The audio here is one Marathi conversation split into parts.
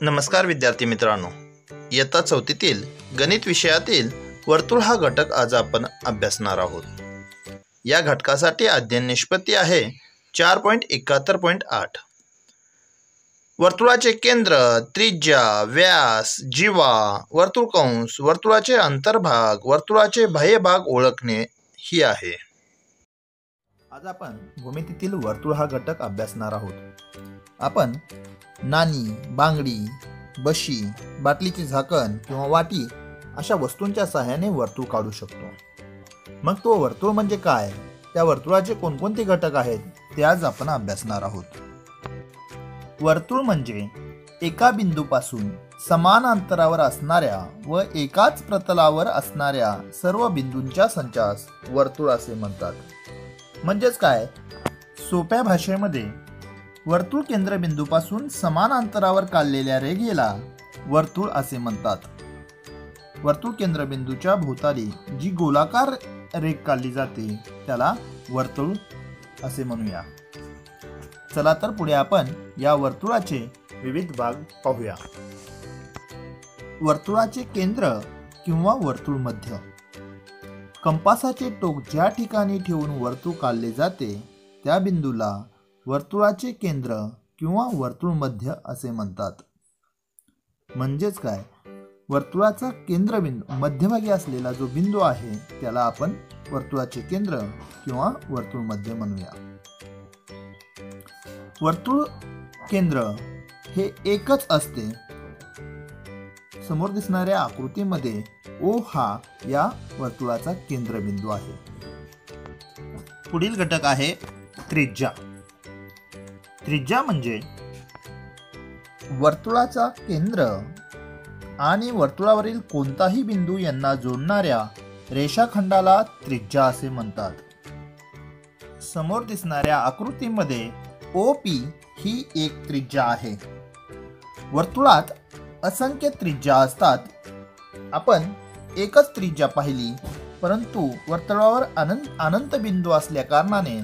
नमस्कार विद्यार्थी मित्रांनो, इयत्ता चौथीतील गणित विषयातील वर्तुळ हा घटक आज आपण अभ्यासणार आहोत. या घटकासाठी अध्ययन निष्पत्ती आहे 4.71.8. वर्तुळाचे केंद्र, त्रिज्या, व्यास, जीवा, वर्तुळकंस, वर्तुळाचे अंतर्भाग, वर्तुळाचे बाह्यभाग ओळखणे ही आहे. आज आपण भूमितीतील वर्तुळ हा घटक अभ्यासणार आहोत. आपण नाणी, बांगडी, बशी, बाटलीची झाकण किंवा वाटी अशा वस्तूंच्या सहाय्याने वर्तुळ काढू शकतो. मग तो वर्तुळ म्हणजे काय, त्या वर्तुळाचे कोणकोणते घटक आहेत ते आज आपण अभ्यासणार आहोत. वर्तुळ म्हणजे एका बिंदूपासून समान अंतरावर असणाऱ्या व एकाच प्रतलावर असणाऱ्या सर्व बिंदूंच्या संचास वर्तुळ असे म्हणतात. म्हणजेच काय, सोप्या भाषेमध्ये वर्तुळ केंद्रबिंदूपासून समान अंतरावर काढलेल्या रेघेला वर्तुळ असे म्हणतात. वर्तुळ केंद्रबिंदूच्या भोवताली जी गोलाकार रेघ काढली जाते त्याला वर्तुळ असे म्हणूया. चला तर पुढे आपण या वर्तुळाचे विविध भाग पाहूया. वर्तुळाचे केंद्र किंवा वर्तुळ मध्य. कंपासाचे टोक ज्या ठिकाणी ठेवून वर्तुळ काढले जाते त्या बिंदूला वर्तुळाचे केंद्र किंवा वर्तुळ मध्य असे म्हणतात. म्हणजेच काय, वर्तुळाचा केंद्रबिंदू मध्यभागी असलेला जो बिंदू आहे त्याला आपण वर्तुळाचे केंद्र किंवा वर्तुळ मध्य म्हणूया. वर्तुळ केंद्र हे एकच असते. समोर दिसणाऱ्या आकृतीमध्ये ओ हा या वर्तुळाचा केंद्रबिंदू आहे. पुढील घटक आहे त्रिज्या. त्रिज्या म्हणजे वर्तुळाचा केंद्र आणि वर्तुळावरील कोणताही बिंदू यांना जोडणाऱ्या रेषाखंडाला त्रिज्या असे म्हणतात. समोर दिसणाऱ्या आकृतीमध्ये OP ही एक त्रिज्या आहे. वर्तुळात असंख्य त्रिज्या असतात. आपण एकच त्रिज्या पाहिली, परंतु वर्तुळावर अनंत बिंदू असल्या कारणाने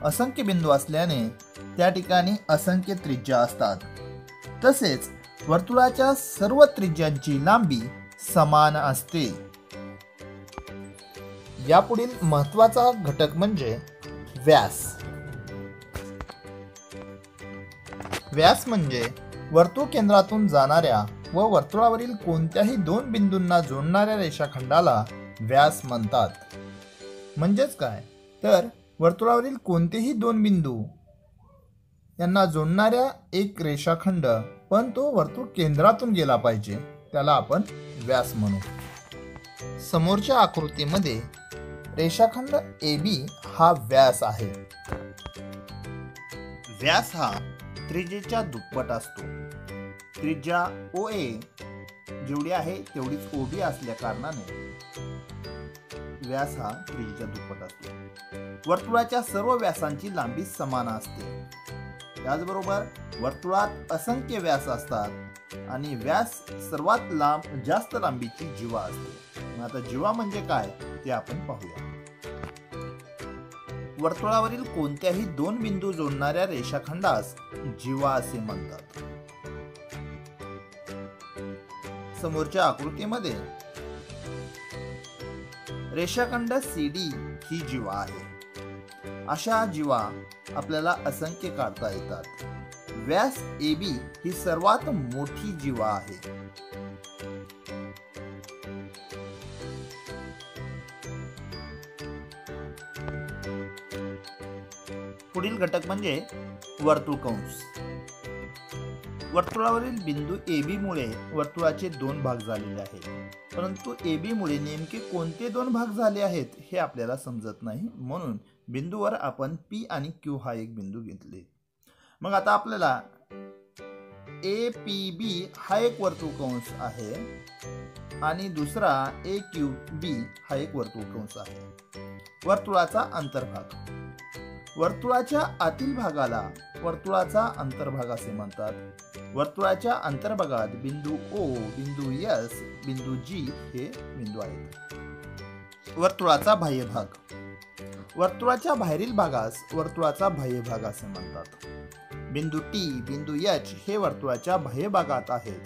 असंख्य बिंदू असल्याने त्या ठिकाणी असंख्य त्रिज्या असतात. तसेच वर्तुळाच्या सर्व त्रिज्यांची लांबी समान असते. यापुढील महत्त्वाचा घटक म्हणजे व्यास. व्यास म्हणजे वर्तुळ केंद्रातून जाणाऱ्या व वर्तुळावरील कोणत्याही दोन बिंदूंना जोडणाऱ्या रेषाखंडाला व्यास म्हणतात. म्हणजेच काय, तर वर्तुळावरील कोणतेही दोन बिंदू यांना जोडणाऱ्या एक रेषाखंड, पण तो वर्तुळ केंद्रातून गेला पाहिजे, त्याला आपण व्यास म्हणू. समोरच्या आकृतीमध्ये रेषाखंड AB हा व्यास आहे. व्यास हा त्रिज्येच्या दुप्पट असतो. त्रिज्या OA जेवढी आहे तेवढीच OB असल्या कारणाने व्यास हा त्रिज्येच्या दुप्पट असतो. वर्तुळाच्या सर्व व्यासांची लांबी समान असते. त्याचबरोबर वर्तुळात असंख्य व्यास असतात आणि व्यास सर्वात जास्त लांबीची जीवा असते. आता जीवा म्हणजे काय ते आपण पाहूया. वर्तुळावरील कोणत्याही दोन बिंदू जोडणाऱ्या रेषाखंडास जीवा असे म्हणतात. समोरच्या आकृतीमध्ये रेषाखंड CD ही जीवा आहे. अशा जीवा आपल्याला असंख्य काढता येतात. व्यास AB ही सर्वात मोठी जीवा आहे. पुढील घटक म्हणजे वर्तुळकंस. वर्तुळावरील बिंदू AB मुळे वर्तुळाचे दोन भाग झालेले आहेत. परंतु AB मुळे नेमके कोणते दोन भाग झाले आहेत हे आपल्याला समजत नाही, म्हणून बिंदूवर आपण P आणि Q हा एक बिंदू घेतले. मग आता आपल्याला APB हा एक वर्तुळकंस आहे आणि दुसरा AQB हा एक वर्तुळकंस आहे. वर्तुळाचा अंतर्भाग. वर्तुळाच्या आतील भागाला वर्तुळाचा अंतर्भाग असे म्हणतात. वर्तुळाच्या अंतर्भागात बिंदू O, बिंदू S, बिंदू G हे बिंदू आहेत. वर्तुळाचा बाह्यभाग. वर्तुळाच्या बाहेरील भागास वर्तुळाचा बाह्यभाग असे म्हणतात. बिंदू टी, बिंदू एच हे वर्तुळाच्या बाह्य भागात आहेत.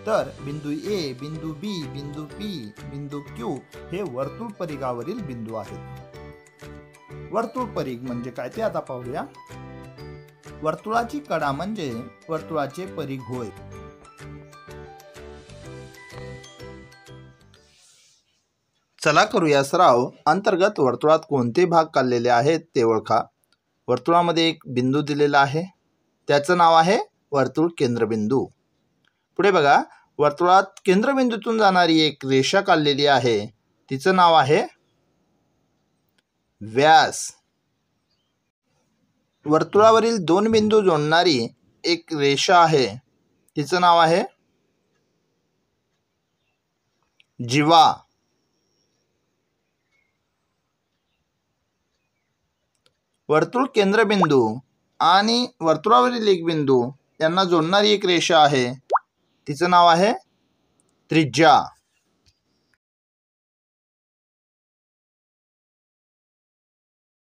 तर बिंदू ए, बिंदू बी, बिंदू पी, बिंदू क्यू हे वर्तुळ परिघावरील बिंदू आहेत. वर्तुळ परिघ म्हणजे काय ते आता पाहूया. वर्तुळाची कडा म्हणजे वर्तुळाचे परिघ होय. चला करूया सराव. अंतर्गत वर्तुळात कोणते भाग काढलेले आहेत ते ओळखा. वर्तुळामध्ये एक बिंदू दिलेला आहे, त्याचं नाव आहे वर्तुळ केंद्रबिंदू. पुढे बघा, वर्तुळात केंद्रबिंदूतून जाणारी एक रेषा काढलेली आहे, तिचं नाव आहे व्यास. वर्तुळावरील दोन बिंदू जोडणारी एक रेषा आहे, तिचं नाव आहे जीवा. वर्तुळ केंद्रबिंदू आणि वर्तुळावरील एक बिंदू यांना जोडणारी एक रेषा आहे, तिचं नाव आहे त्रिज्या.